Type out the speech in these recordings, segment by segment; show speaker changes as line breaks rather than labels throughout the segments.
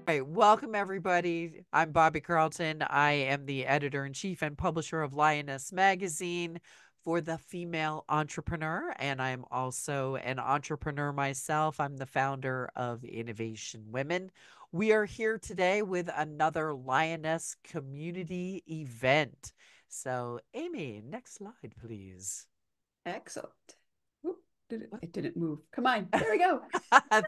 right, welcome everybody. I'm Bobby Carlton. I am the editor-in-chief and publisher of Lioness Magazine for the female entrepreneur, and I'm also an entrepreneur myself. I'm the founder of Innovation Women. We are here today with another Lioness community event. So, Amy, next slide, please.
Excellent. Oop, it didn't move. Come on. There we go.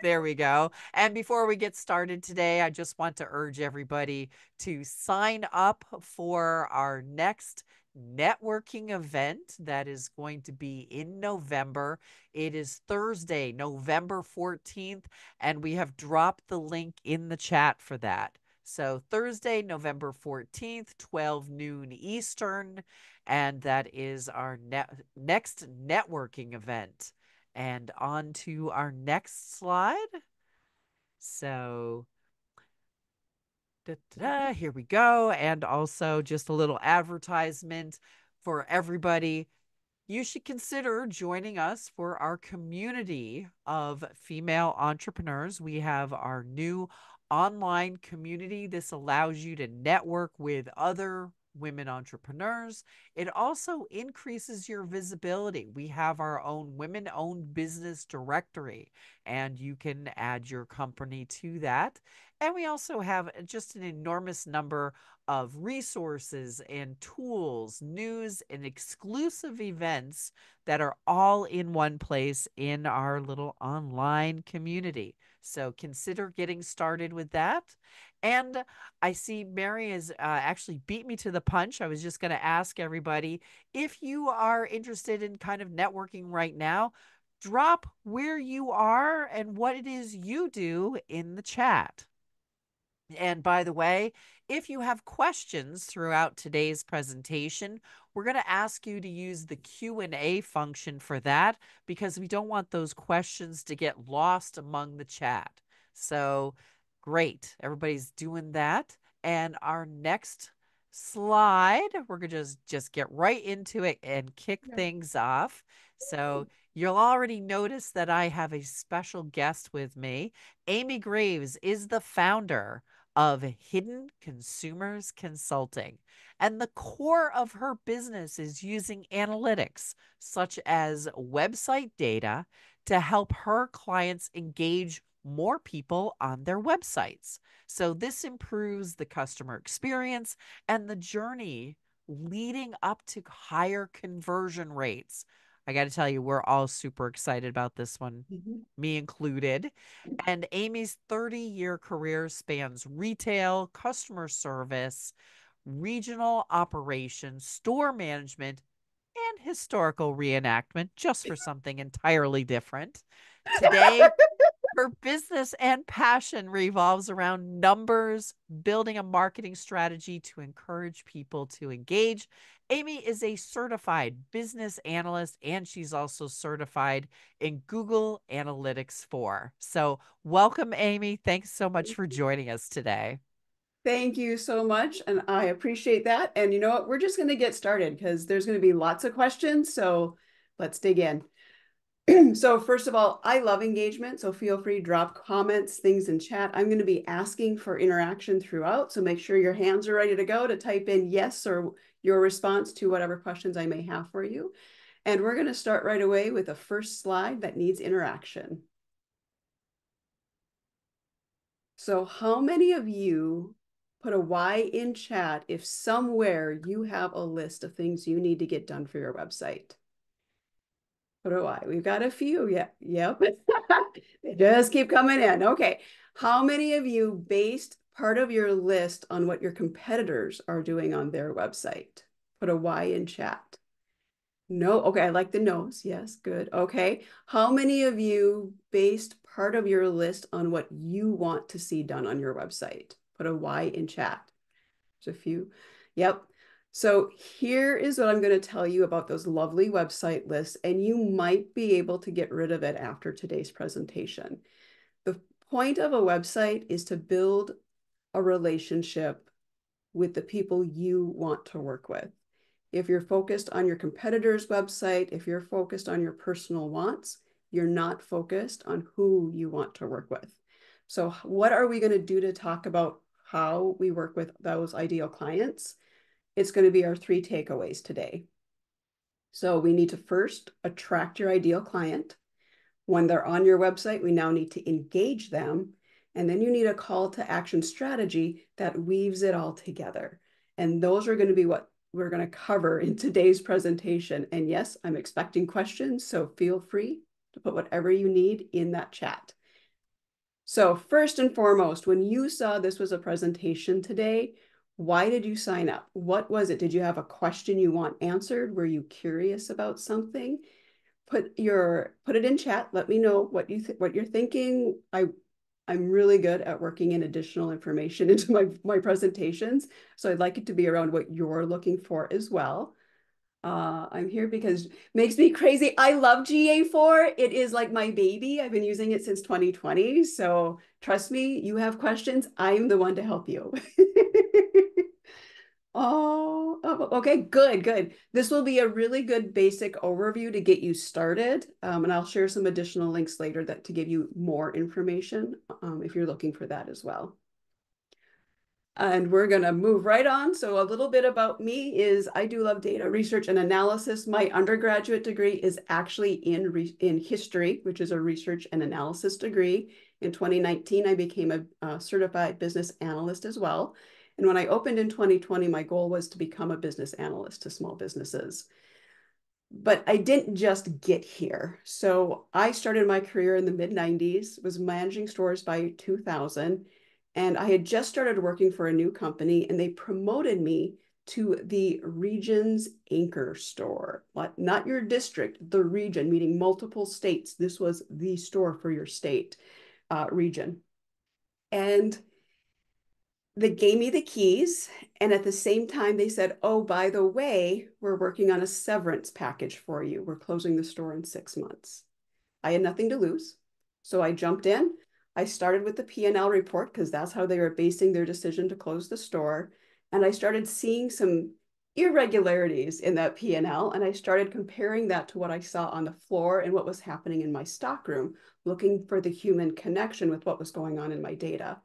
There we go. And before we get started today, I just want to urge everybody to sign up for our next networking event that is going to be in November. It is Thursday, November 14th, and we have dropped the link in the chat for that. So Thursday, November 14th, 12 noon Eastern, and that is our next networking event. And on to our next slide. So, here we go. And also just a little advertisement for everybody. You should consider joining us for our community of female entrepreneurs. We have our new online community. This allows you to network with other women entrepreneurs. It also increases your visibility. We have our own women-owned business directory, and you can add your company to that. And we also have just an enormous number of resources and tools, news, and exclusive events that are all in one place in our little online community. So consider getting started with that. And I see Mary has actually beat me to the punch. I was just going to ask everybody if you are interested in kind of networking right now, drop where you are and what it is you do in the chat. And by the way, if you have questions throughout today's presentation, we're going to ask you to use the Q&A function for that because we don't want those questions to get lost among the chat. So great. Everybody's doing that. And our next slide, we're going to just get right into it and kick
Yeah.
things off. So you'll already notice that I have a special guest with me. Amy Graves is the founder of Hidden Consumers Consulting. And the core of her business is using analytics, such as website data, to help her clients engage more people on their websites. So this improves the customer experience and the journey leading up to higher conversion rates. I got to tell you, we're all super excited about this one,
Mhm.
me included. And Amy's 30-year career spans retail, customer service, regional operations, store management, and historical reenactment, just for something entirely different. Today, her business and passion revolves around numbers, building a marketing strategy to encourage people to engage. Amy is a certified business analyst, and she's also certified in Google Analytics 4. So, welcome, Amy. Thanks so much for joining us today.
Thank you so much. And I appreciate that. And you know what? We're just going to get started because there's going to be lots of questions. So let's dig in. So first of all, I love engagement. So feel free to drop comments, things in chat. I'm going to be asking for interaction throughout. So make sure your hands are ready to go to type in yes or your response to whatever questions I may have for you. And we're going to start right away with a first slide that needs interaction. So how many of you put a Y in chat if somewhere you have a list of things you need to get done for your website? Put a Y. We've got a few. Yeah. Yep. They just keep coming in. Okay. How many of you based part of your list on what your competitors are doing on their website? Put a Y in chat. No. Okay. I like the no's. Yes. Good. Okay. How many of you based part of your list on what you want to see done on your website? Put a Y in chat. There's a few. Yep. So here is what I'm going to tell you about those lovely website lists, and you might be able to get rid of it after today's presentation. The point of a website is to build a relationship with the people you want to work with. If you're focused on your competitor's website, if you're focused on your personal wants, you're not focused on who you want to work with. So what are we going to do to talk about how we work with those ideal clients? It's going to be our 3 takeaways today. So we need to first attract your ideal client. When they're on your website, we now need to engage them. And then you need a call to action strategy that weaves it all together. And those are going to be what we're going to cover in today's presentation. And yes, I'm expecting questions, so feel free to put whatever you need in that chat. So first and foremost, when you saw this was a presentation today, why did you sign up? What was it? Did you have a question you want answered? Were you curious about something? Put it in chat. Let me know what you're thinking. I'm really good at working in additional information into my presentations, so I'd like it to be around what you're looking for as well. I'm here because makes me crazy. I love GA4. It is like my baby. I've been using it since 2020. So trust me, you have questions, I'm the one to help you. Oh, okay, good. This will be a really good basic overview to get you started. And I'll share some additional links later to give you more information if you're looking for that as well. And we're going to move right on. So a little bit about me is I do love data research and analysis. My undergraduate degree is actually in history, which is a research and analysis degree. In 2019, I became a certified business analyst as well. And when I opened in 2020, my goal was to become a business analyst to small businesses. But I didn't just get here. So I started my career in the mid-90s, was managing stores by 2000, and I had just started working for a new company, and they promoted me to the region's anchor store. Not your district, the region, meaning multiple states. This was the store for your state region. And they gave me the keys, and at the same time they said, oh, by the way, we're working on a severance package for you. We're closing the store in 6 months. I had nothing to lose, so I jumped in. I started with the P&L report because that's how they were basing their decision to close the store, and I started seeing some irregularities in that P&L, and I started comparing that to what I saw on the floor and what was happening in my stockroom, looking for the human connection with what was going on in my data.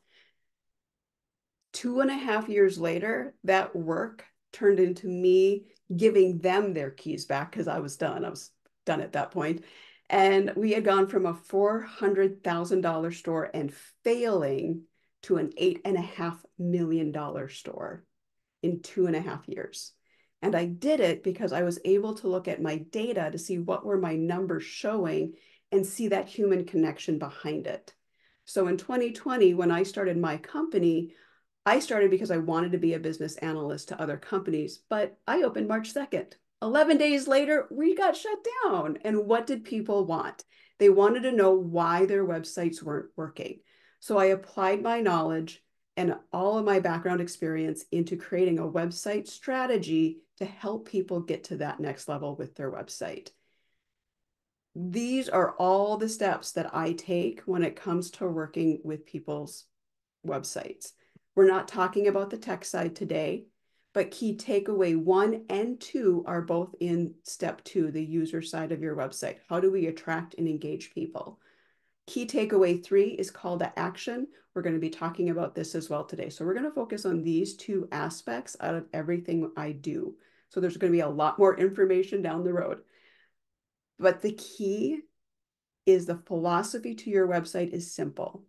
2.5 years later, that work turned into me giving them their keys back because I was done. I was done at that point. And we had gone from a $400,000 store and failing to an $8.5 million store in 2.5 years. And I did it because I was able to look at my data to see what were my numbers showing and see that human connection behind it. So in 2020, when I started my company, I started because I wanted to be a business analyst to other companies, but I opened March 2nd. 11 days later, we got shut down. And what did people want? They wanted to know why their websites weren't working. So I applied my knowledge and all of my background experience into creating a website strategy to help people get to that next level with their website. These are all the steps that I take when it comes to working with people's websites. We're not talking about the tech side today, but key takeaway 1 and 2 are both in step 2, the user side of your website. How do we attract and engage people? Key takeaway 3 is call to action. We're going to be talking about this as well today. So we're going to focus on these 2 aspects out of everything I do. So there's going to be a lot more information down the road. But the key is the philosophy to your website is simple.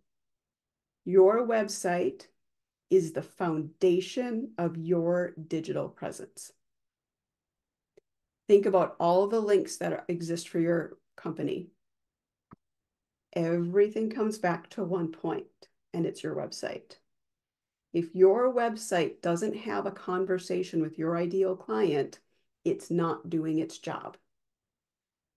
Your website is the foundation of your digital presence. Think about all the links that exist for your company. Everything comes back to one point, and it's your website. If your website doesn't have a conversation with your ideal client, it's not doing its job.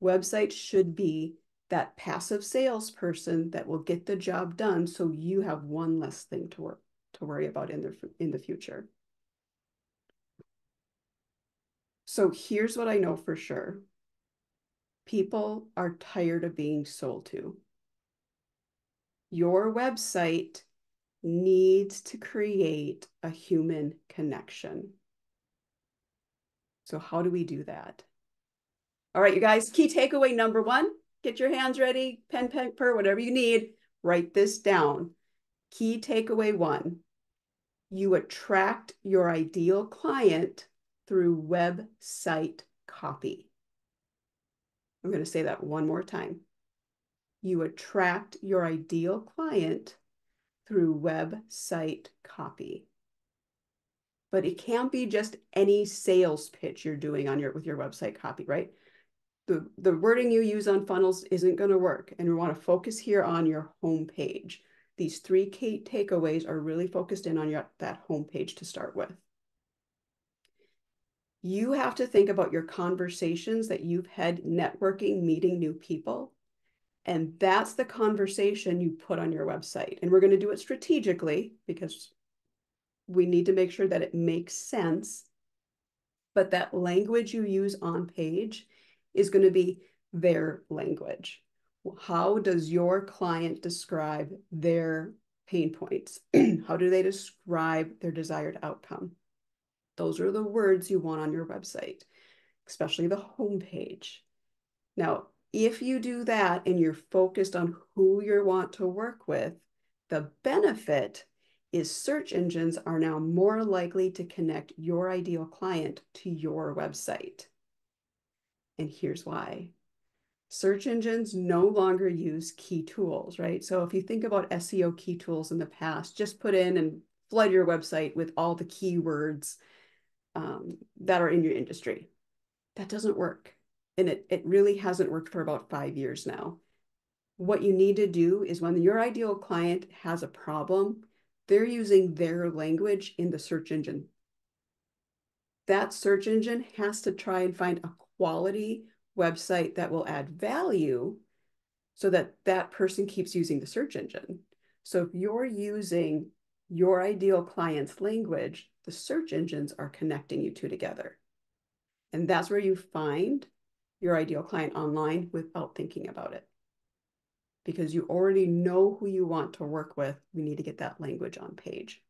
Websites should be that passive salesperson that will get the job done so you have one less thing to worry about in the future. So here's what I know for sure. People are tired of being sold to. Your website needs to create a human connection. So how do we do that? All right, you guys, key takeaway number 1, get your hands ready, pen, paper, whatever you need, write this down. Key takeaway one, you attract your ideal client through website copy. I'm going to say that one more time. You attract your ideal client through website copy. But it can't be just any sales pitch you're doing on with your website copy, right? The wording you use on funnels isn't going to work. And we want to focus here on your homepage. These 3 key takeaways are really focused in on that homepage to start with. You have to think about your conversations that you've had networking, meeting new people. And that's the conversation you put on your website. And we're going to do it strategically because we need to make sure that it makes sense. But that language you use on page is going to be their language. How does your client describe their pain points? How do they describe their desired outcome? Those are the words you want on your website, especially the homepage. Now, if you do that and you're focused on who you want to work with, the benefit is search engines are now more likely to connect your ideal client to your website. And here's why. Search engines no longer use key tools, right? So if you think about SEO key tools in the past, just put in and flood your website with all the keywords that are in your industry. That doesn't work. And it really hasn't worked for about 5 years now. What you need to do is when your ideal client has a problem, they're using their language in the search engine. That search engine has to try and find a quality website that will add value so that that person keeps using the search engine. So if you're using your ideal client's language, the search engines are connecting you two together. And that's where you find your ideal client online without thinking about it. Because you already know who you want to work with, we need to get that language on page.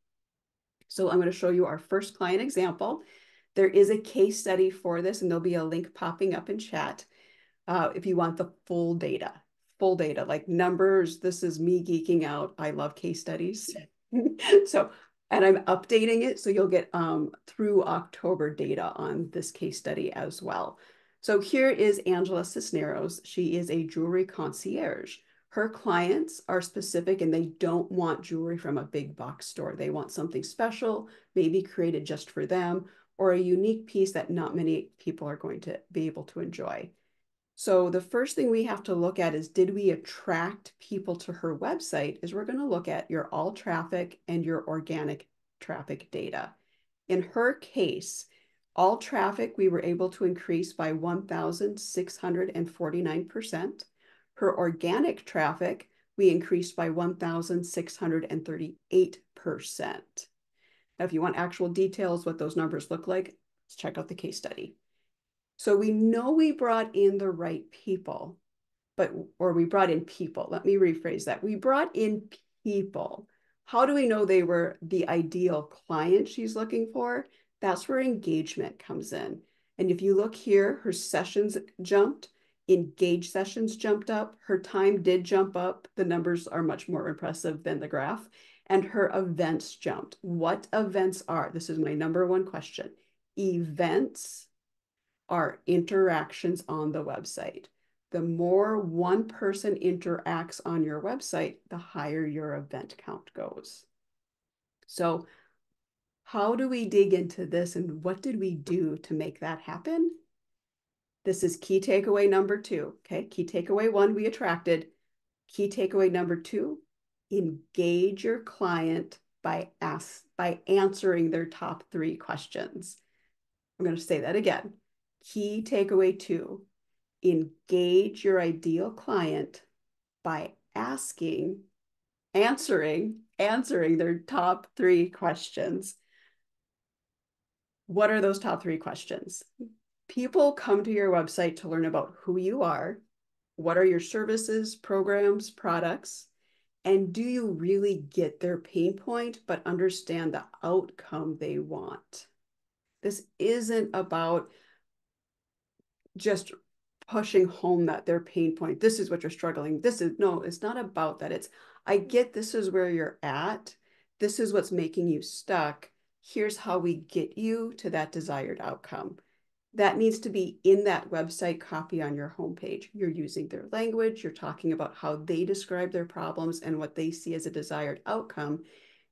So I'm going to show you our first client example. There is a case study for this, and there'll be a link popping up in chat if you want the full data, like numbers. This is me geeking out. I love case studies. So, and I'm updating it, so you'll get through October data on this case study as well. So here is Angela Cisneros. She is a jewelry concierge. Her clients are specific and they don't want jewelry from a big box store. They want something special, maybe created just for them, or a unique piece that not many people are going to be able to enjoy. So the first thing we have to look at is, did we attract people to her website? Is we're going to look at your all traffic and your organic traffic data. In her case, all traffic we were able to increase by 1,649%. Her organic traffic we increased by 1,638%. Now, if you want actual details, what those numbers look like, let's check out the case study. So we know we brought in the right people, or we brought in people. Let me rephrase that. We brought in people. How do we know they were the ideal client she's looking for? That's where engagement comes in. And if you look here, her sessions jumped, engaged sessions jumped up, her time did jump up. The numbers are much more impressive than the graph. And her events jumped. What events are? This is my number one question. Events are interactions on the website. The more one person interacts on your website, the higher your event count goes. So how do we dig into this and what did we do to make that happen? This is key takeaway number 2. Okay, key takeaway 1, we attracted. Key takeaway number 2, engage your client by answering their top 3 questions. I'm going to say that again. Key takeaway 2, engage your ideal client by answering their top 3 questions. What are those top 3 questions? People come to your website to learn about who you are, what are your services, programs, products, and do you really get their pain point but understand the outcome they want? This isn't about just pushing home that their pain point. This is what you're struggling. This is no, it's not about that. It's I get this is where you're at. This is what's making you stuck. Here's how we get you to that desired outcome. That needs to be in that website copy on your homepage. You're using their language, you're talking about how they describe their problems and what they see as a desired outcome,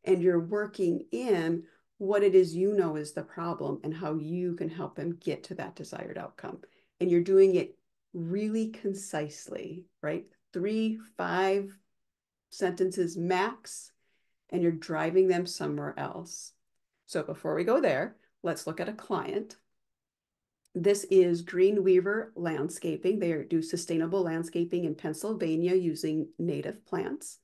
and you're working in what it is you know is the problem and how you can help them get to that desired outcome. And you're doing it really concisely, right? 3, 5 sentences max, and you're driving them somewhere else. So before we go there, let's look at a client. This is Greenweaver Landscaping. They do sustainable landscaping in Pennsylvania using native plants.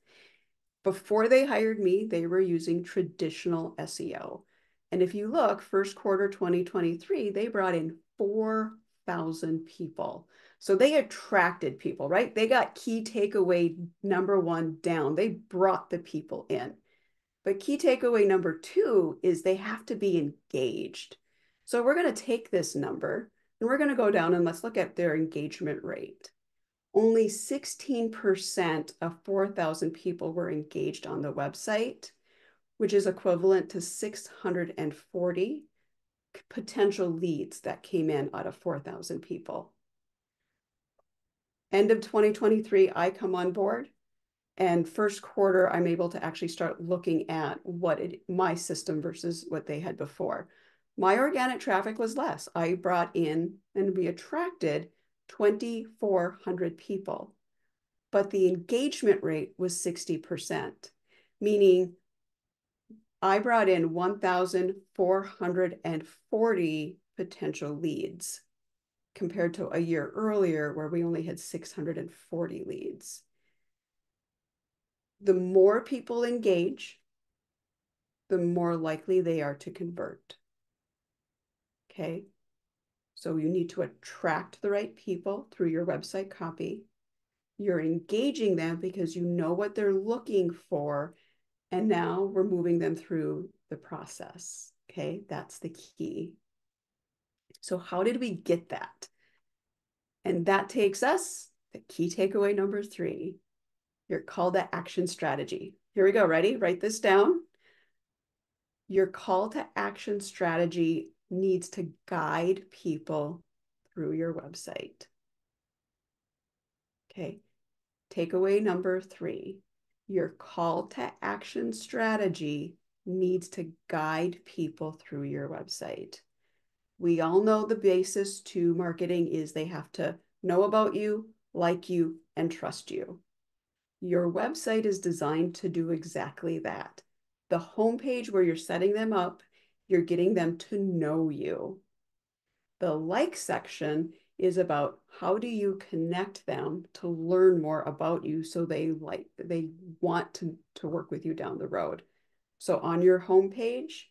Before they hired me, they were using traditional SEO. And if you look, first quarter 2023, they brought in 4,000 people. So they attracted people, right? They got key takeaway number 1 down. They brought the people in. But key takeaway number 2 is they have to be engaged. So we're going to take this number and we're going to go down and let's look at their engagement rate. Only 16% of 4,000 people were engaged on the website, which is equivalent to 640 potential leads that came in out of 4,000 people. End of 2023, I come on board. And first quarter, I'm able to actually start looking at my system versus what they had before. My organic traffic was less. I brought in and we attracted 2,400 people, but the engagement rate was 60%, meaning I brought in 1,440 potential leads compared to a year earlier where we only had 640 leads. The more people engage, the more likely they are to convert. Okay, so you need to attract the right people through your website copy. You're engaging them because you know what they're looking for, and now we're moving them through the process. Okay, that's the key. So how did we get that? And that takes us to key takeaway number 3, your call to action strategy. Here we go. Ready? Write this down. Your call to action strategy needs to guide people through your website. Okay. Takeaway number 3, your call to action strategy needs to guide people through your website. We all know the basis to marketing is they have to know about you, like you, and trust you. Your website is designed to do exactly that. The homepage where you're setting them up, you're getting them to know you. The like section is about how do you connect them to learn more about you so they want to work with you down the road. So on your homepage,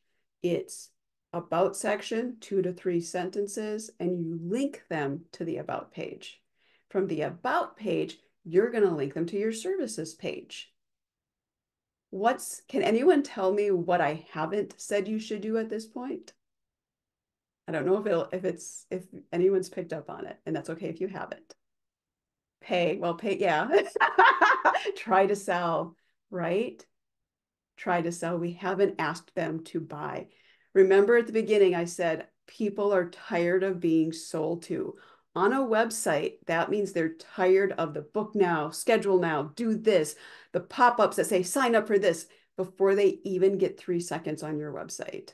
it's about section, 2 to 3 sentences, and you link them to the about page. From the about page, you're going to link them to your services page. Can anyone tell me what I haven't said you should do at this point? I don't know if anyone's picked up on it, and that's okay if you haven't. Pay, yeah. Try to sell, right? Try to sell. We haven't asked them to buy. Remember at the beginning, I said people are tired of being sold to. On a website, that means they're tired of the book now, schedule now, do this, the pop-ups that say sign up for this before they even get 3 seconds on your website.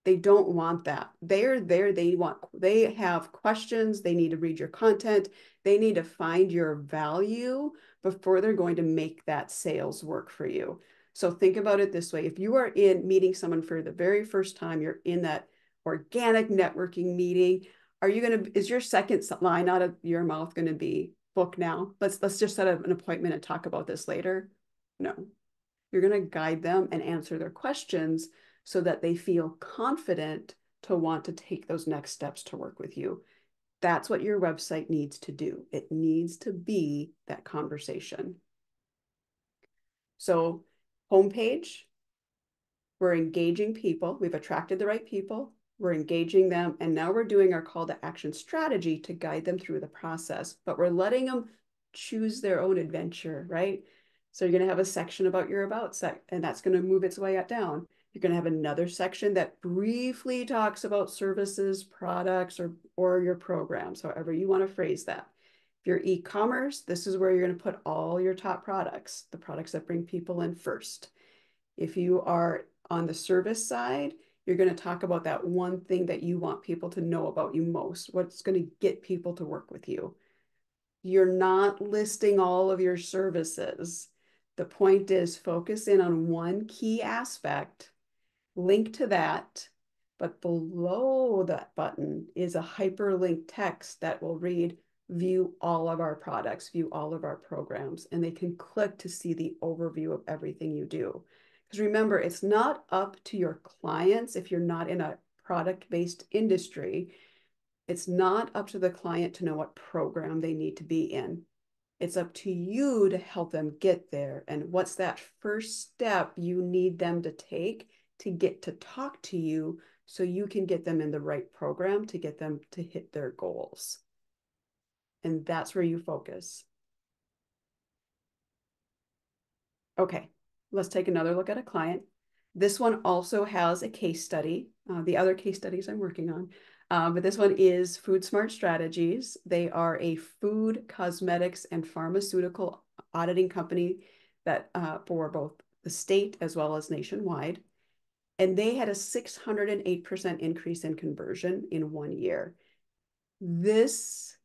They don't want that. They're there. They have questions. They need to read your content. They need to find your value before they're going to make that sales work for you. So think about it this way. If you are in meeting someone for the very first time, you're in that organic networking meeting. Is your second line out of your mouth going to be book now? Let's just set up an appointment and talk about this later. No, you're going to guide them and answer their questions so that they feel confident to want to take those next steps to work with you. That's what your website needs to do. It needs to be that conversation. So homepage, we're engaging people. We've attracted the right people. we're engaging them, and now we're doing our call to action strategy to guide them through the process, but we're letting them choose their own adventure, right? So you're going to have a section about your about and that's going to move its way down. You're going to have another section that briefly talks about services, products, or your programs, however you want to phrase that. If you're e-commerce, this is where you're going to put all your top products, the products that bring people in first. If you are on the service side, you're going to talk about that one thing that you want people to know about you most, what's going to get people to work with you. You're not listing all of your services. The point is focus in on one key aspect, link to that, but below that button is a hyperlink text that will read, view all of our products, view all of our programs, and they can click to see the overview of everything you do. Because remember, it's not up to your clients if you're not in a product-based industry. It's not up to the client to know what program they need to be in. It's up to you to help them get there. And what's that first step you need them to take to get to talk to you so you can get them in the right program to get them to hit their goals. And that's where you focus. Okay, let's take another look at a client. This one also has a case study. The other case studies I'm working on, but this one is Food Smart Strategies. They are a food, cosmetics, and pharmaceutical auditing company that for both the state as well as nationwide. And they had a 608% increase in conversion in 1 year. This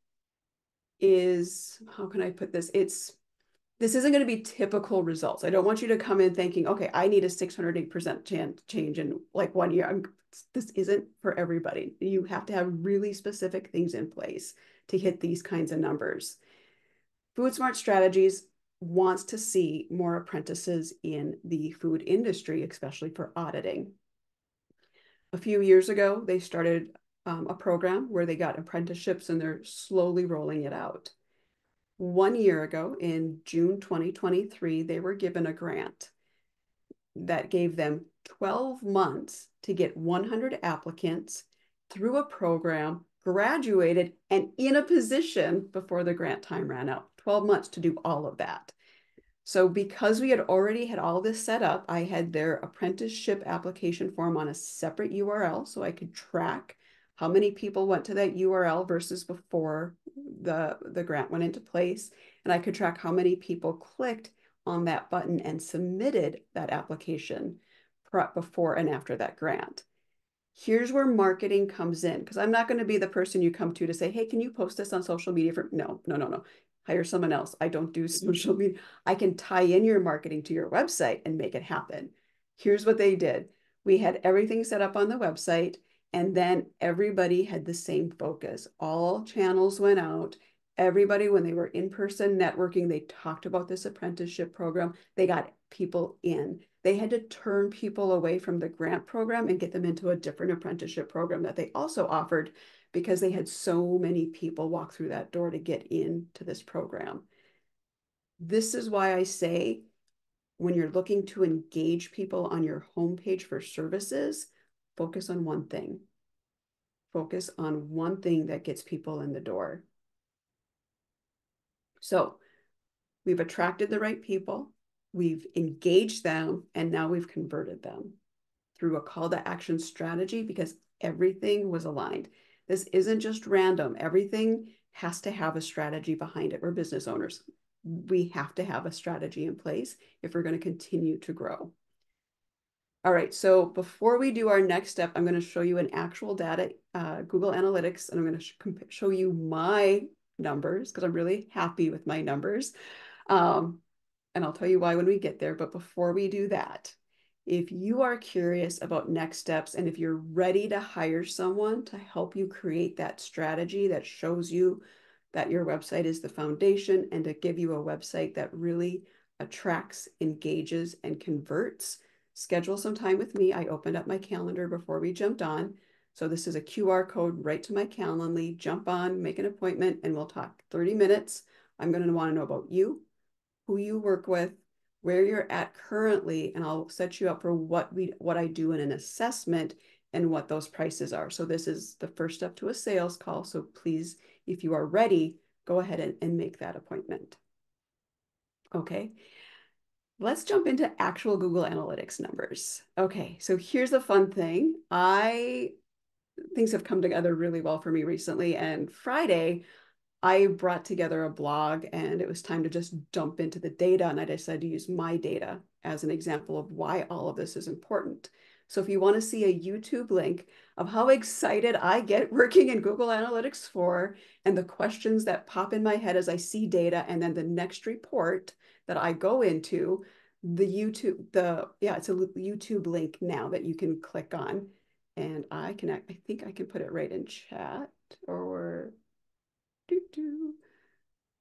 is, how can I put this? This isn't going to be typical results. I don't want you to come in thinking, okay, I need a 608% change in like 1 year. This isn't for everybody. You have to have really specific things in place to hit these kinds of numbers. Food Smart Strategies wants to see more apprentices in the food industry, especially for auditing. A few years ago, they started a program where they got apprenticeships and they're slowly rolling it out. 1 year ago, in June 2023, they were given a grant that gave them 12 months to get 100 applicants through a program, graduated, and in a position before the grant time ran out. 12 months to do all of that. So because we had already had all this set up, I had their apprenticeship application form on a separate URL so I could track how many people went to that URL versus before the grant went into place. And I could track how many people clicked on that button and submitted that application before and after that grant. Here's where marketing comes in, because I'm not going to be the person you come to say, hey, can you post this on social media? No. Hire someone else. I don't do social media. I can tie in your marketing to your website and make it happen. Here's what they did. We had everything set up on the website, and then everybody had the same focus. All channels went out. Everybody, when they were in-person networking, they talked about this apprenticeship program. They got people in. They had to turn people away from the grant program and get them into a different apprenticeship program that they also offered because they had so many people walk through that door to get into this program. This is why I say when you're looking to engage people on your homepage for services, focus on one thing. Focus on one thing that gets people in the door. So we've attracted the right people, we've engaged them, and now we've converted them through a call to action strategy because everything was aligned. This isn't just random. Everything has to have a strategy behind it. We're business owners. We have to have a strategy in place if we're going to continue to grow. All right, so before we do our next step, I'm going to show you an actual data, Google Analytics, and I'm going to show you my numbers because I'm really happy with my numbers. And I'll tell you why when we get there. But before we do that, if you are curious about next steps and if you're ready to hire someone to help you create that strategy that shows you that your website is the foundation and to give you a website that really attracts, engages, and converts, schedule some time with me. I opened up my calendar before we jumped on. So this is a QR code right to my Calendly. Jump on, make an appointment, and we'll talk 30 minutes. I'm going to want to know about you, who you work with, where you're at currently, and I'll set you up for what I do in an assessment and what those prices are. So this is the first step to a sales call. So please, if you are ready, go ahead and make that appointment. Okay. Let's jump into actual Google Analytics numbers. Okay, so here's the fun thing. Things have come together really well for me recently, and Friday, I brought together a blog and it was time to just dump into the data. And I decided to use my data as an example of why all of this is important. So if you want to see a YouTube link of how excited I get working in Google Analytics 4 and the questions that pop in my head as I see data, and then the next report that I go into, it's a YouTube link now that you can click on. And I think I can put it right in chat, or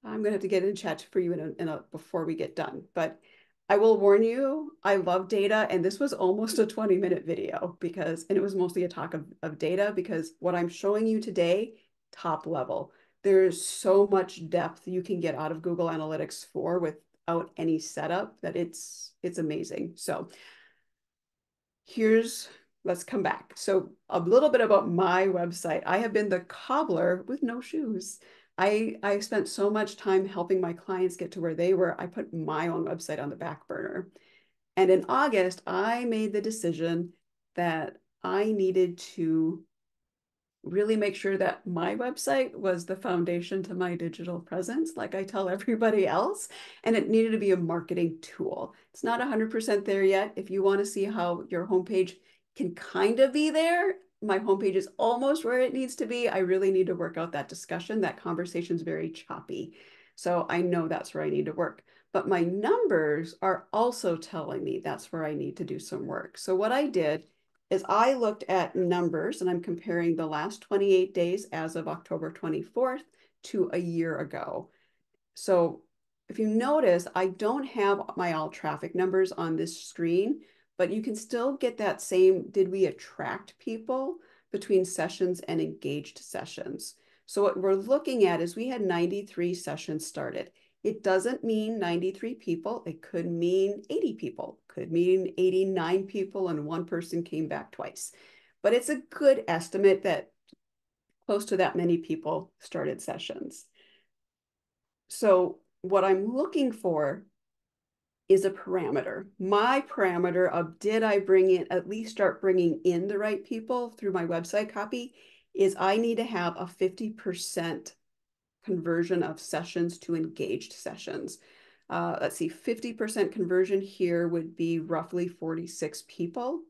I'm gonna have to get in chat for you before we get done. But I will warn you, I love data, and this was almost a 20-minute video and it was mostly a talk of data, because what I'm showing you today, top level. There's so much depth you can get out of Google Analytics 4 without any setup that it's amazing. So let's come back. So a little bit about my website. I have been the cobbler with no shoes. I spent so much time helping my clients get to where they were. I put my own website on the back burner. And in August, I made the decision that I needed to really make sure that my website was the foundation to my digital presence, like I tell everybody else, and it needed to be a marketing tool. It's not 100% there yet. If you want to see how your homepage can kind of be there, my homepage is almost where it needs to be. I really need to work out that discussion. That conversation is very choppy. So I know that's where I need to work. But my numbers are also telling me that's where I need to do some work. So what I did is I looked at numbers, and I'm comparing the last 28 days as of October 24th to a year ago. So if you notice, I don't have my all traffic numbers on this screen, but you can still get that same, did we attract people between sessions and engaged sessions? So what we're looking at is we had 93 sessions started. It doesn't mean 93 people. It could mean 80 people, could mean 89 people, and one person came back twice. But it's a good estimate that close to that many people started sessions. So what I'm looking for is a parameter. My parameter of did I at least start bringing in the right people through my website copy, is I need to have a 50% conversion of sessions to engaged sessions. Let's see, 50% conversion here would be roughly 46 people.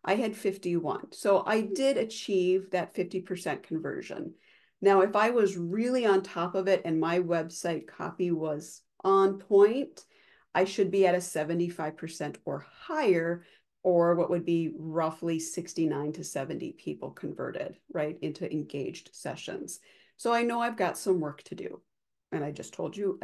I had 51. So I did achieve that 50% conversion. Now, if I was really on top of it and my website copy was on point, I should be at a 75% or higher, or what would be roughly 69 to 70 people converted, right, into engaged sessions. So I know I've got some work to do. And I just told you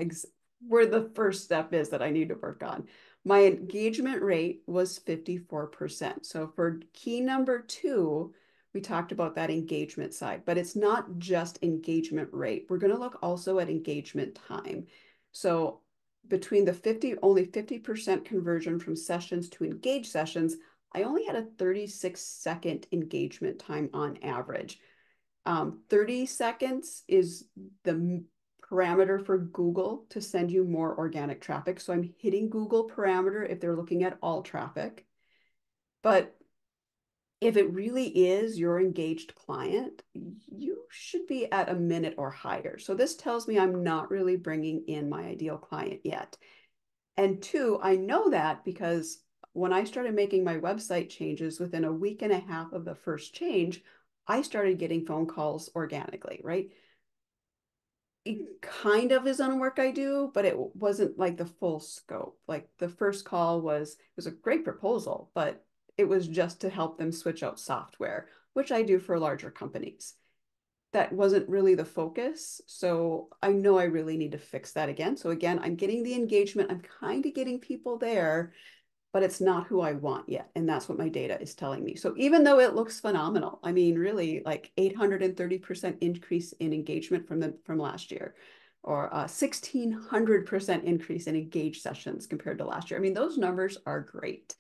where the first step is that I need to work on. My engagement rate was 54%. So for key number 2, we talked about that engagement side, but it's not just engagement rate. We're going to look also at engagement time. So between the only 50% conversion from sessions to engaged sessions, I only had a 36-second engagement time on average. 30 seconds is the parameter for Google to send you more organic traffic. So I'm hitting Google parameter if they're looking at all traffic. But if it really is your engaged client, you should be at a minute or higher. So this tells me I'm not really bringing in my ideal client yet. And 2, I know that because when I started making my website changes within a week and a half of the first change, I started getting phone calls organically, right? It kind of is on work I do, but it wasn't like the full scope. Like the first call it was a great proposal, but it was just to help them switch out software, which I do for larger companies. That wasn't really the focus. So I know I really need to fix that again. So again, I'm getting the engagement. I'm kind of getting people there, but it's not who I want yet. And that's what my data is telling me. So even though it looks phenomenal, I mean, really like 830% increase in engagement from last year, or 1,600% increase in engaged sessions compared to last year. I mean, those numbers are great.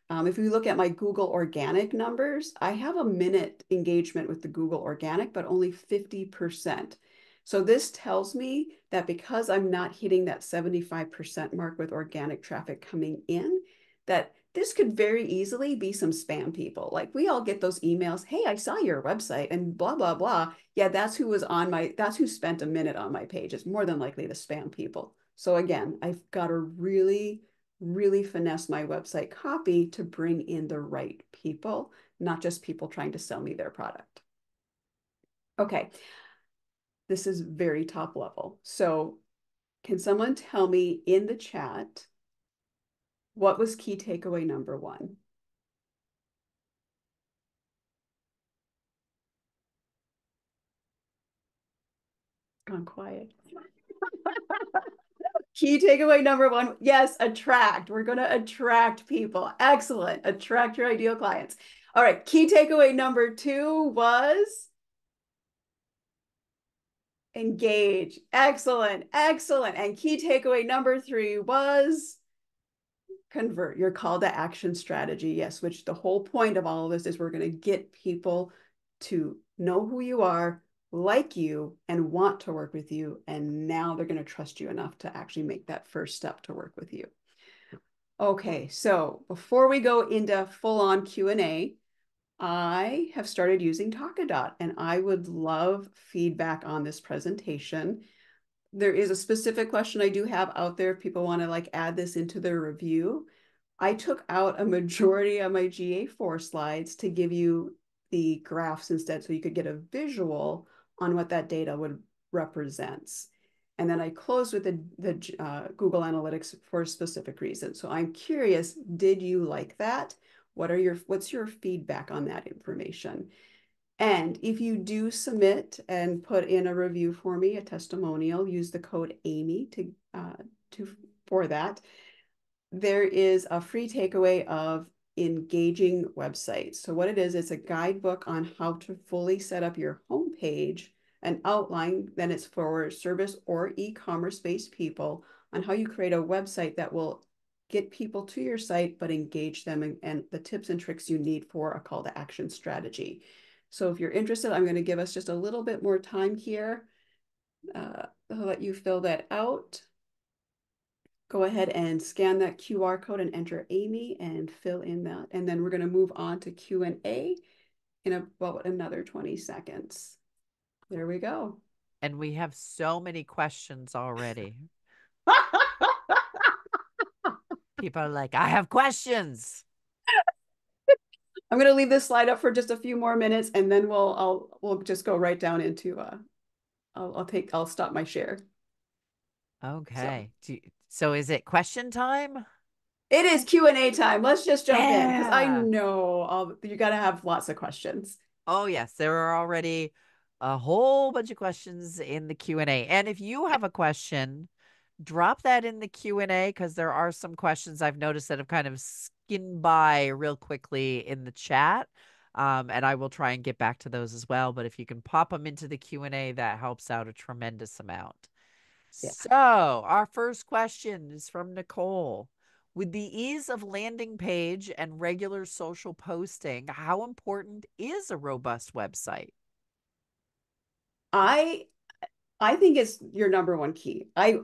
If you look at my Google organic numbers, I have a minute engagement with the Google organic, but only 50%. So this tells me that because I'm not hitting that 75% mark with organic traffic coming in, that this could very easily be some spam people. Like we all get those emails, hey, I saw your website and blah, blah, blah. Yeah, that's who was on that's who spent a minute on my page. It's more than likely the spam people. So again, I've got to really finesse my website copy to bring in the right people, not just people trying to sell me their product. Okay, this is very top level. So can someone tell me in the chat, what was key takeaway number one? Gone quiet. Key takeaway number one, yes, attract. We're going to attract people. Excellent. Attract your ideal clients. All right. Key takeaway number two was engage. Excellent. Excellent. And key takeaway number three was convert, your call to action strategy. Yes, which the whole point of all of this is we're going to get people to know who you are, like you, and want to work with you. And now they're going to trust you enough to actually make that first step to work with you. Okay, so before we go into full-on Q&A, I have started using Talkadot, and I would love feedback on this presentation. There is a specific question I do have out there if people want to like add this into their review. I took out a majority of my GA4 slides to give you the graphs instead so you could get a visual on what that data would represents. And then I closed with the Google Analytics for a specific reason. So I'm curious, did you like that? What's your feedback on that information? And if you do submit and put in a review for me, a testimonial, use the code Amy for that. There is a free takeaway of engaging websites. So what it is, it's a guidebook on how to fully set up your homepage and outline, then it's for service or e-commerce based people on how you create a website that will get people to your site, but engage them and the tips and tricks you need for a call to action strategy. So if you're interested, I'm going to give us just a little bit more time here. I'll let you fill that out. Go ahead and scan that QR code and enter Amy and fill in that. And then we're going to move on to Q&A in about another 20 seconds. There we go.
And we have so many questions already. People are like, I have questions.
I'm going to leave this slide up for just a few more minutes, and then we'll just go right down into I'll stop my share.
Okay. So is it question time?
It is Q&A time. Let's just jump in because I
Yeah.
know you got to have lots of questions.
Oh, yes. There are already a whole bunch of questions in the Q&A. And if you have a question, drop that in the Q&A because there are some questions I've noticed that have kind of skimmed by real quickly in the chat. And I will try and get back to those as well. But if you can pop them into the Q&A, that helps out a tremendous amount.
Yeah.
So our first question is from Nicole. With the ease of landing page and regular social posting, how important is a robust website?
I think it's your number one key. I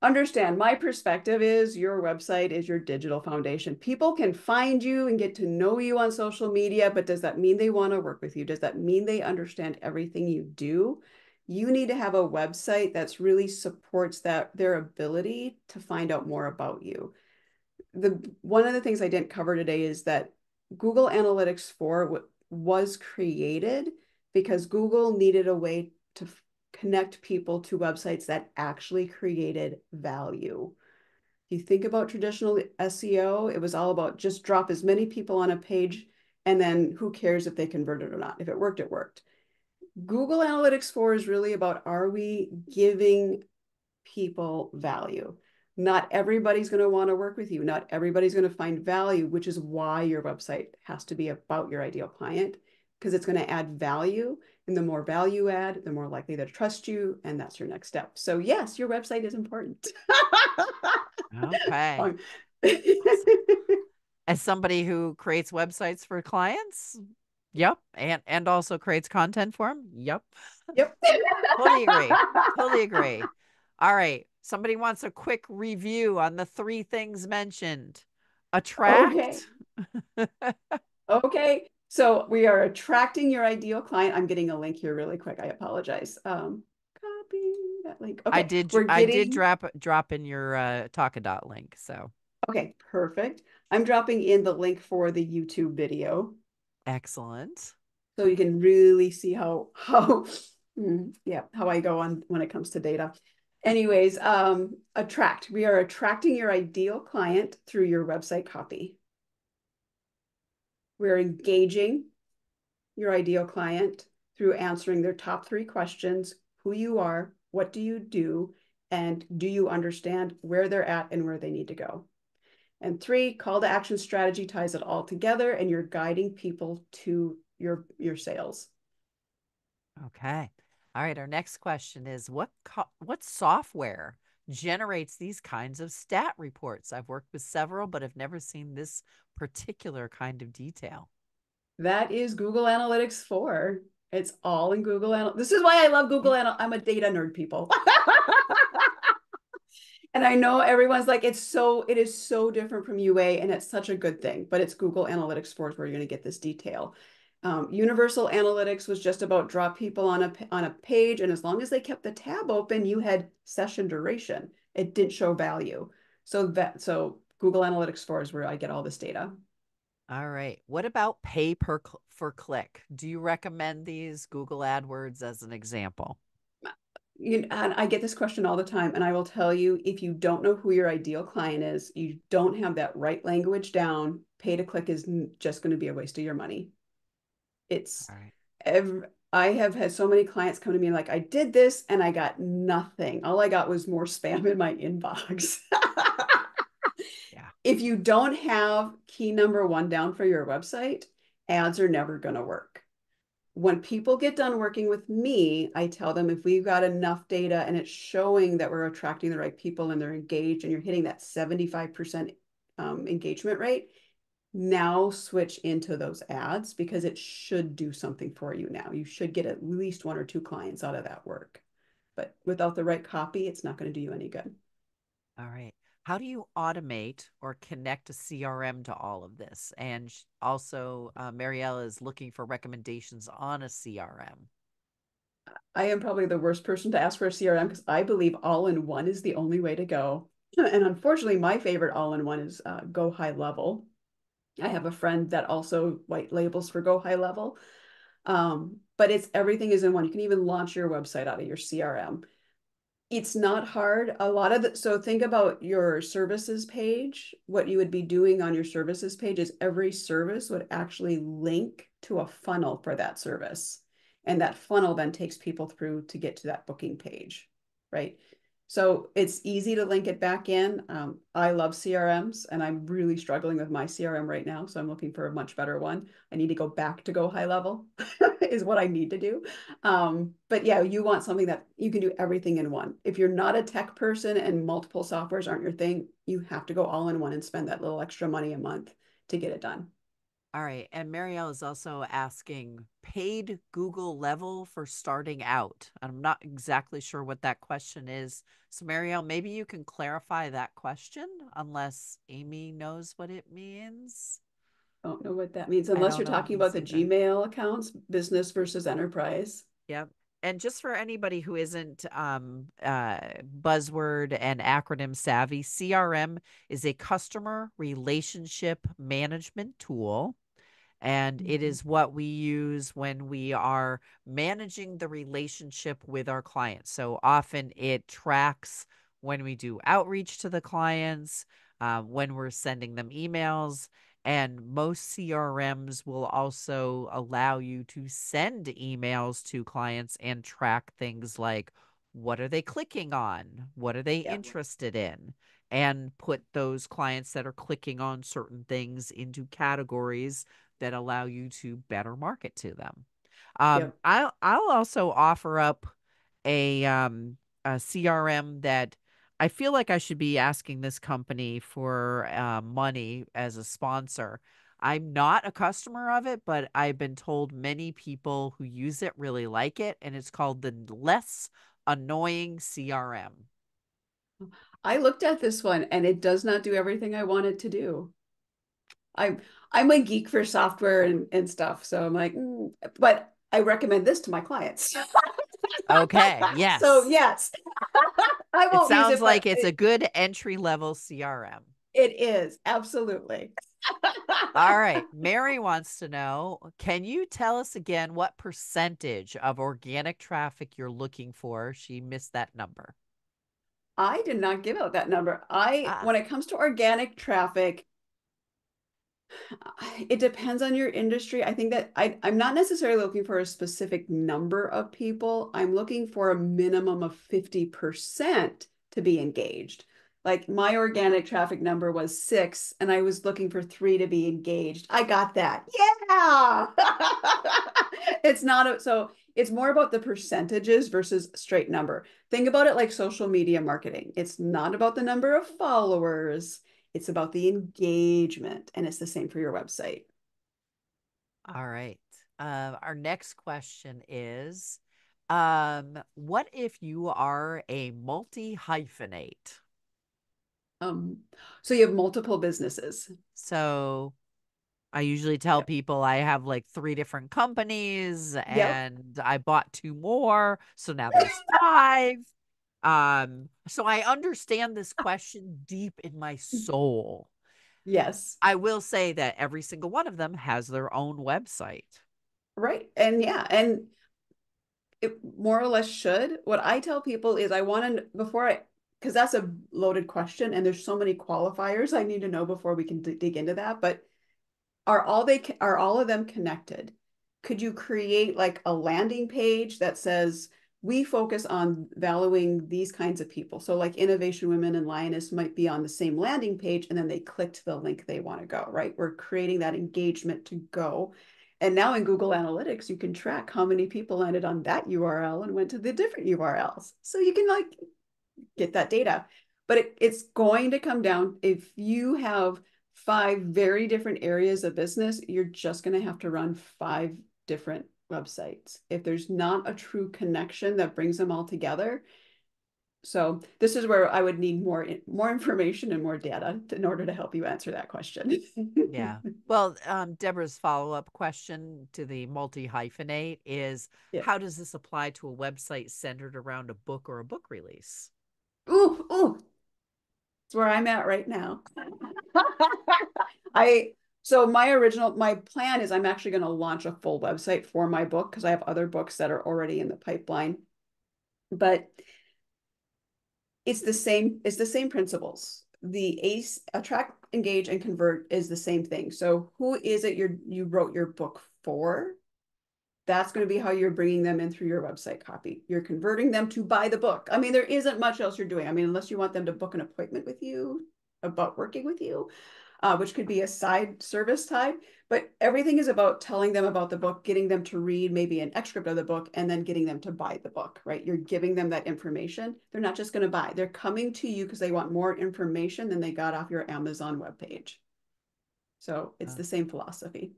understand my perspective is your website is your digital foundation. People can find you and get to know you on social media, but does that mean they want to work with you? Does that mean they understand everything you do? You need to have a website that's really supports their ability to find out more about you. One of the things I didn't cover today is that Google Analytics 4 was created because Google needed a way to connect people to websites that actually created value. If you think about traditional SEO, it was all about just drop as many people on a page and then who cares if they converted or not. If it worked, it worked. Google Analytics 4 is really about, are we giving people value? Not everybody's going to want to work with you. Not everybody's going to find value, which is why your website has to be about your ideal client, because it's going to add value. And the more value add, the more likely they'll trust you. And that's your next step. So yes, your website is important.
Okay.
Awesome.
as somebody who creates websites for clients, yep, and also creates content for them, yep.
Yep.
Totally agree. Totally agree. All right. Somebody wants a quick review on the three things mentioned.
Okay.
Attract.
Okay. So we are attracting your ideal client. I'm getting a link here really quick. I apologize. Copy that link.
I
Okay.
did
We're
I did
getting,
drop in your Talkadot link. So
okay, perfect. I'm dropping in the link for the YouTube video
excellent.
so you can really see how yeah, how I go on when it comes to data. Anyways, attract. We are attracting your ideal client through your website copy. We're engaging your ideal client through answering their top three questions: who you are, what do you do, and do you understand where they're at and where they need to go? And three, call to action strategy ties it all together and you're guiding people to your sales.
Okay. All right. Our next question is what software generates these kinds of stat reports? I've worked with several, but have never seen this particular kind of detail.
That is Google Analytics 4. It's all in Google Analytics. This is why I love Google
Yeah.
Analytics. I'm a data nerd, people. And I know everyone's like, it is so different from UA, and it's such a good thing, but it's Google Analytics 4 is where you're going to get this detail. Universal Analytics was just about drop people on a page, and as long as they kept the tab open, you had session duration. It didn't show value. So Google Analytics 4 is where I get all this data.
All right. What about pay for click? Do you recommend these Google AdWords as an example?
And I get this question all the time, and I will tell you, if you don't know who your ideal client is, you don't have that right language down, pay to click is just going to be a waste of your money. It's
All right.
I have had so many clients come to me like, I did this and I got nothing. All I got was more spam in my inbox.
Yeah.
If you don't have key number one down for your website, ads are never going to work. When people get done working with me, I tell them if we've got enough data and it's showing that we're attracting the right people and they're engaged and you're hitting that 75% engagement rate, now switch into those ads because it should do something for you now. You should get at least one or two clients out of that work. But without the right copy, it's not going to do you any good.
All right. How do you automate or connect a CRM to all of this? And also, Mariella is looking for recommendations on a CRM.
I am probably the worst person to ask for a CRM because I believe all in one is the only way to go. And unfortunately, my favorite all in one is Go High Level. I have a friend that also white labels for Go High Level. But it's everything is in one. You can even launch your website out of your CRM. It's not hard. A lot of so think about your services page. What you would be doing on your services page is every service would actually link to a funnel for that service. And that funnel then takes people through to get to that booking page, right? So it's easy to link it back in. I love CRMs and I'm really struggling with my CRM right now. So I'm looking for a much better one. I need to go back to Go High Level is what I need to do. But yeah, you want something that you can do everything in one. If you're not a tech person and multiple softwares aren't your thing, you have to go all in one and spend that little extra money a month to get it done.
All right. And Marielle is also asking paid Google level for starting out. I'm not exactly sure what that question is. So, Marielle, maybe you can clarify that question unless Amy knows what it means.
Don't know what that means
I
unless
don't
you're
know
talking about
this
the
either.
Gmail accounts, business versus enterprise.
Yep. And just for anybody who isn't buzzword and acronym savvy, CRM is a customer relationship management tool. And it
Mhm.
is what we use when we are managing the relationship with our clients. So often it tracks when we do outreach to the clients, when we're sending them emails. And most CRMs will also allow you to send emails to clients and track things like what are they clicking on? What are they
Yeah.
interested in? And put those clients that are clicking on certain things into categories that allow you to better market to them.
Yep.
I'll also offer up a CRM that I feel like I should be asking this company for money as a sponsor. I'm not a customer of it, but I've been told many people who use it really like it, and it's called the Less Annoying CRM.
I looked at this one and it does not do everything I want it to do. I'm I'm a geek for software and stuff, so I'm like, but I recommend this to my clients.
Okay,
So
yes.
yes, I
It
won't use
sounds
it,
like
but
it's a good entry level CRM.
it is absolutely.
All right. Mary wants to know, can you tell us again what percentage of organic traffic you're looking for? She missed that number.
I did not give out that number. I
Ah,
when it comes to organic traffic, it depends on your industry. I think that I'm not necessarily looking for a specific number of people. I'm looking for a minimum of 50% to be engaged. Like my organic traffic number was 6, and I was looking for 3 to be engaged. I got that. Yeah. It's not so it's more about the percentages versus straight number. Think about it like social media marketing. It's not about the number of followers. It's about the engagement, and it's the same for your website.
all right. Our next question is, what if you are a multi hyphenate?
Um, so you have multiple businesses.
So I usually tell
Yep.
people I have like three different companies
Yep.
and I bought two more. So now there's five. So I understand this question deep in my soul.
Yes.
I will say that every single one of them has their own website.
Right. And yeah, and it more or less should. What I tell people is I want to before I because that's a loaded question and there's so many qualifiers I need to know before we can dig into that, but are all of them connected? Could you create like a landing page that says we focus on valuing these kinds of people? So like Innovation Women and Lioness might be on the same landing page and then they click to the link they want to go, right? We're creating that engagement to go. And now in Google Analytics, you can track how many people landed on that URL and went to the different URLs. So you can like get that data. But it's going to come down if you have 5 very different areas of business, you're just going to have to run 5 different websites if there's not a true connection that brings them all together. So this is where I would need more information and more data in order to help you answer that question.
Yeah. Well, Deborah's follow-up question to the multi-hyphenate is,
Yeah.
how does this apply to a website centered around a book or a book release?
Ooh, it's where I'm at right now. I so my plan is I'm actually going to launch a full website for my book because I have other books that are already in the pipeline. But it's the same principles. The ACE, attract, engage, and convert is the same thing. So who is it you wrote your book for? That's going to be how you're bringing them in through your website copy. You're converting them to buy the book. I mean, there isn't much else you're doing. I mean, unless you want them to book an appointment with you about working with you, which could be a side service type. But everything is about telling them about the book, getting them to read maybe an excerpt of the book, and then getting them to buy the book, right? You're giving them that information. They're not just going to buy. They're coming to you because they want more information than they got off your Amazon webpage. So it's
Uh,
the same philosophy.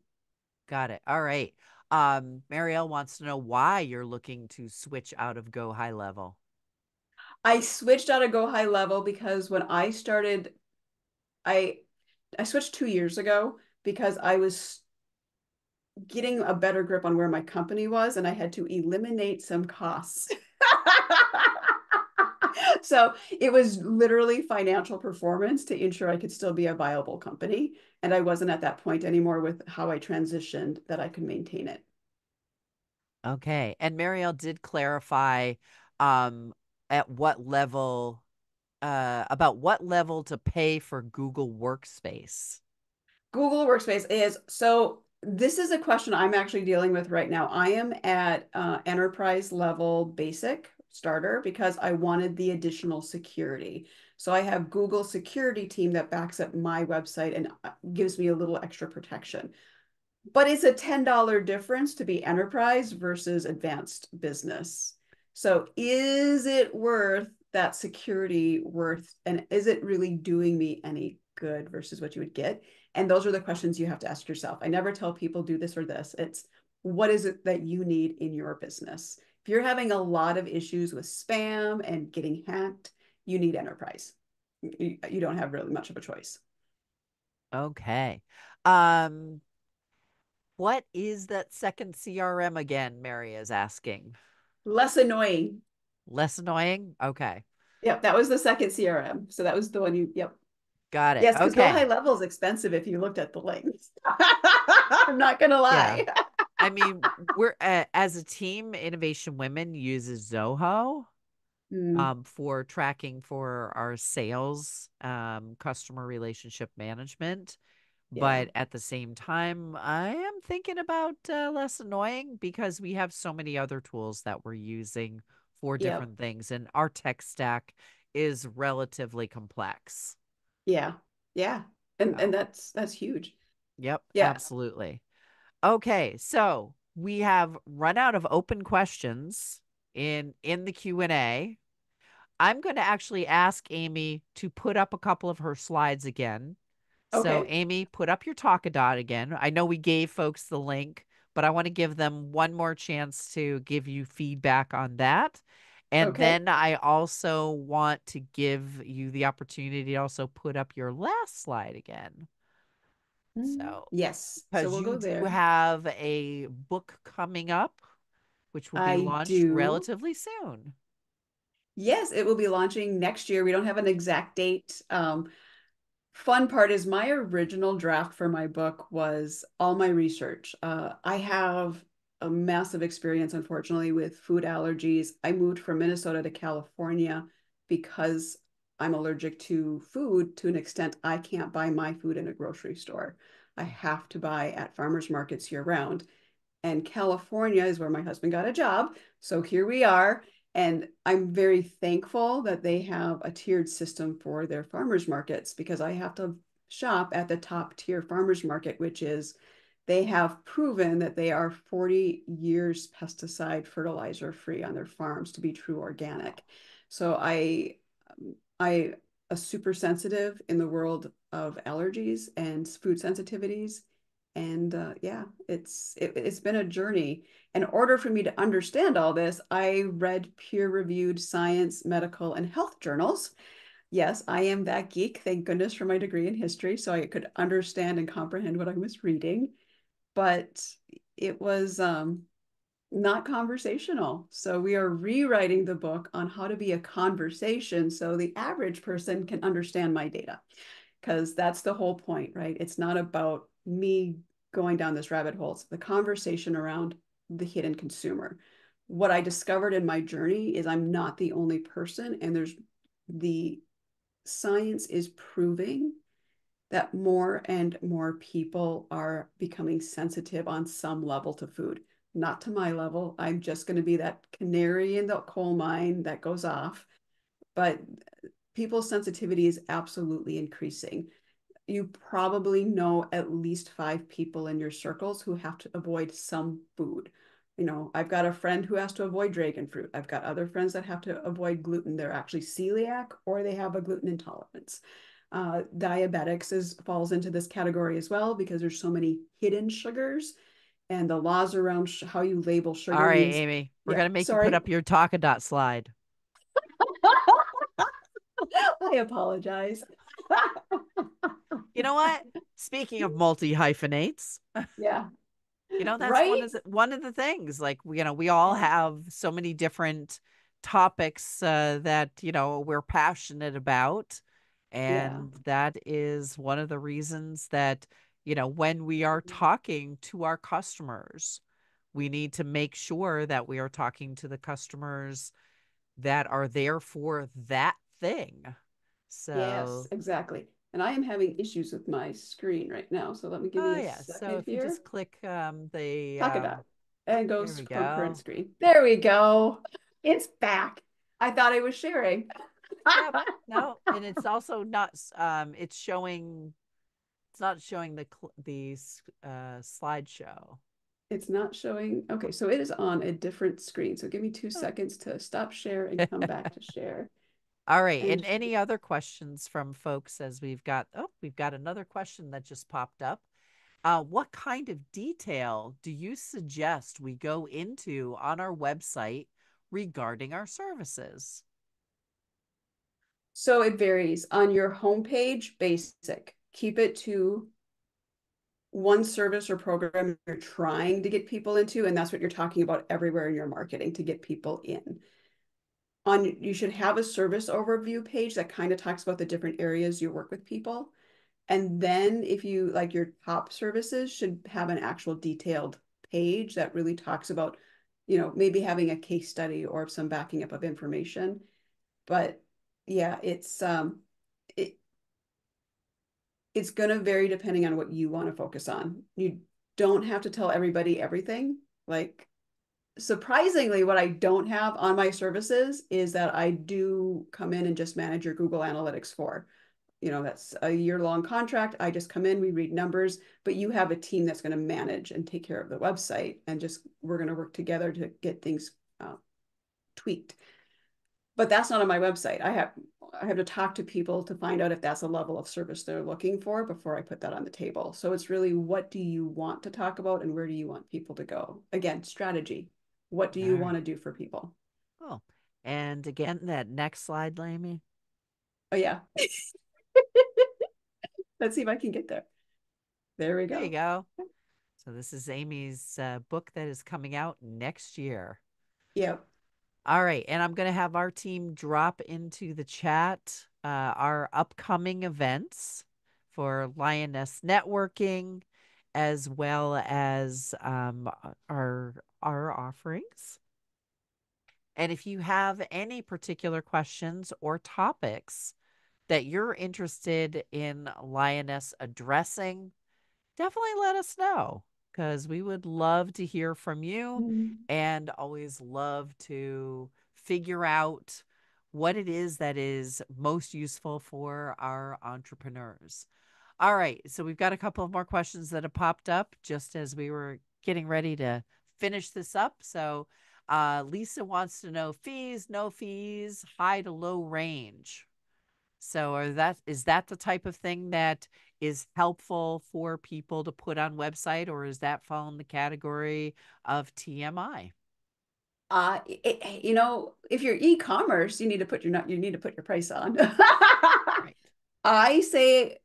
got it. All right. Marielle wants to know why you're looking to switch out of Go High Level.
I switched out of Go High Level because when I started, I I switched 2 years ago because I was getting a better grip on where my company was and I had to eliminate some costs. So it was literally financial performance to ensure I could still be a viable company. And I wasn't at that point anymore with how I transitioned that I could maintain it.
Okay. And Marielle did clarify um at what level about what level to pay for Google Workspace.
Google Workspace is so this is a question I'm actually dealing with right now. I am at enterprise level basic starter because I wanted the additional security. So I have Google security team that backs up my website and gives me a little extra protection. But it's a $10 difference to be enterprise versus advanced business. So is it worth that security worth, and is it really doing me any good versus what you would get? And those are the questions you have to ask yourself. I never tell people do this or this. It's what is it that you need in your business? If you're having a lot of issues with spam and getting hacked, you need enterprise. You don't have really much of a choice.
Okay. Um, what is that second CRM again? Mary is asking.
Less annoying.
Less annoying? Okay.
Yep, that was the second CRM. So that was the one yep.
Got it.
Yes, because Go High
Okay.
Level is expensive if you looked at the links. I'm not gonna
Yeah.
lie.
I mean, we're as a team, Innovation Women uses Zoho
Mm,
for tracking for our sales, customer relationship management.
yeah.
But at the same time, I am thinking about less annoying because we have so many other tools that we're using for
Yep.
different things, and our tech stack is relatively complex.
Yeah. Yeah. And
So,
that's huge.
yep,
Yeah.
absolutely. Okay, so we have run out of open questions in the Q&A. I'm going to actually ask Amy to put up a couple of her slides again. So,
Okay.
Amy, put up your Talkadot again. I know we gave folks the link, but I want to give them one more chance to give you feedback on that. And
Okay.
then I also want to give you the opportunity to also put up your last slide again. So,
Yes. So
because
we'll
you
go
do
there.
have a book coming up, which will be
I
launched
do.
relatively soon.
Yes, it will be launching next year. We don't have an exact date. Fun part is my original draft for my book was all my research. I have a massive experience, unfortunately, with food allergies. I moved from Minnesota to California because I'm allergic to food to an extent I can't buy my food in a grocery store. I have to buy at farmers markets year round. And California is where my husband got a job. So here we are. And I'm very thankful that they have a tiered system for their farmers markets because I have to shop at the top tier farmers market, which is they have proven that they are 40 years pesticide fertilizer free on their farms to be true organic. So I a super sensitive in the world of allergies and food sensitivities, and yeah, it's been a journey. In order for me to understand all this, I read peer-reviewed science, medical, and health journals. Yes, I am that geek. Thank goodness for my degree in history, so I could understand and comprehend what I was reading. But it was not conversational. So we are rewriting the book on how to be a conversation so the average person can understand my data. Because that's the whole point, right? It's not about me going down this rabbit hole. It's the conversation around the hidden consumer. What I discovered in my journey is I'm not the only person, and there's the science is proving that more and more people are becoming sensitive on some level to food. Not to my level. I'm just going to be that canary in the coal mine that goes off. But people's sensitivity is absolutely increasing. You probably know at least 5 people in your circles who have to avoid some food. You know, I've got a friend who has to avoid dragon fruit. I've got other friends that have to avoid gluten. They're actually celiac or they have a gluten intolerance. Diabetics falls into this category as well because there's so many hidden sugars, and the laws around how you label
All
sugar
right,
means,
Amy, we're
yeah,
going to make you put
sorry.
up your Talkadot slide.
I apologize.
You know what? Speaking of multi hyphenates,
Yeah,
that's
right?
one of the things. Like, we all
Yeah,
have so many different topics that we're passionate about,
yeah,
and that is one of the reasons that when we are talking to our customers, we need to make sure that we are talking to the customers that are there for that thing.
yes,
So,
exactly. And I am having issues with my screen right now. So let me give
oh
me a
yeah. So
second
if you
here.
just click the
Talk it up and
there
goes
we
from current
go.
screen. There we go. It's back. I thought I was sharing.
Yep. No, and it's also not it's not showing the slideshow.
It's not showing. Okay, so it is on a different screen. So give me 2 seconds to stop share and come back to share.
All right.
And
And any other questions from folks as we've got another question that just popped up. What kind of detail do you suggest we go into on our website regarding our services?
so it varies. On your homepage, basic. Keep it to one service or program you're trying to get people into, and that's what you're talking about everywhere in your marketing to get people in. You should have a service overview page that kind of talks about the different areas you work with people. And then if you like your top services should have an actual detailed page that really talks about, maybe having a case study or some backing up of information. But yeah, it it's going to vary depending on what you want to focus on. You don't have to tell everybody everything. Like, surprisingly, what I don't have on my services is that I do come in and just manage your Google Analytics for. That's a year-long contract. I just come in, we read numbers, but you have a team that's going to manage and take care of the website, and just we're going to work together to get things tweaked. But that's not on my website. I have to talk to people to find out if that's a level of service they're looking for before I put that on the table. So it's really, what do you want to talk about and where do you want people to go? Again, strategy. What do
All
you want
right.
to do for people?
Oh, and again, that next slide, Lamy.
Oh yeah. Let's see if I can get there. There we
There you
go.
go. So this is Amy's book that is coming out next year.
Yep.
All right, and I'm going to have our team drop into the chat our upcoming events for Lioness Networking, as well as our offerings. And if you have any particular questions or topics that you're interested in Lioness addressing, definitely let us know because we would love to hear from you
Mhm.
and always love to figure out what it is that is most useful for our entrepreneurs. All right, so we've got a couple of more questions that have popped up just as we were getting ready to finish this up. So Lisa wants to know fees, no fees, high to low range. So is that the type of thing that is helpful for people to put on website, or is that fall in the category of TMI?
If you're e-commerce, you need to put your price on.
Right.
I say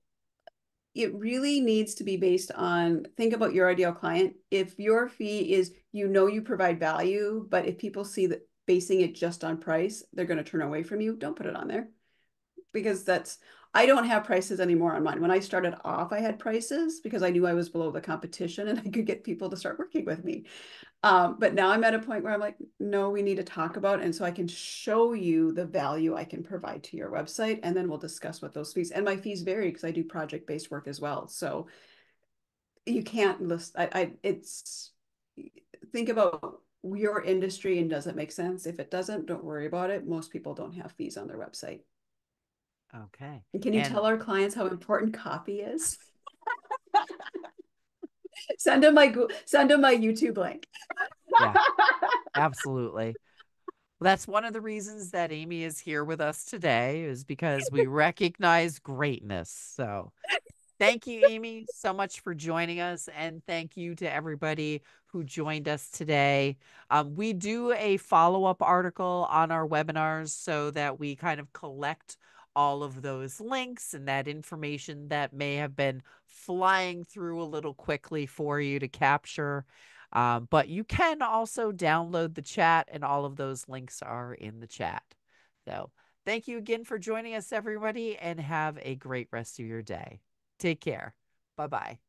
it really needs to be based on, think about your ideal client. If your fee is, you provide value, but if people see that basing it just on price, they're going to turn away from you. Don't put it on there, because I don't have prices anymore on mine. When I started off, I had prices because I knew I was below the competition and I could get people to start working with me. But now I'm at a point where I'm like, no, we need to talk about it. And so I can show you the value I can provide to your website, and then we'll discuss what those fees, and my fees vary because I do project-based work as well. So you can't list, it's, think about your industry and does it make sense? If it doesn't, don't worry about it. Most people don't have fees on their website.
Okay.
And can you
And
tell our clients how important copy is? Send them my YouTube link.
yeah, absolutely. Well, that's one of the reasons that Amy is here with us today is because we recognize greatness. So thank you, Amy, so much for joining us. And thank you to everybody who joined us today. We do a follow up article on our webinars so that we kind of collect all of those links and that information that may have been flying through a little quickly for you to capture. But you can also download the chat, and all of those links are in the chat. So thank you again for joining us, everybody, and have a great rest of your day. Take care. Bye bye.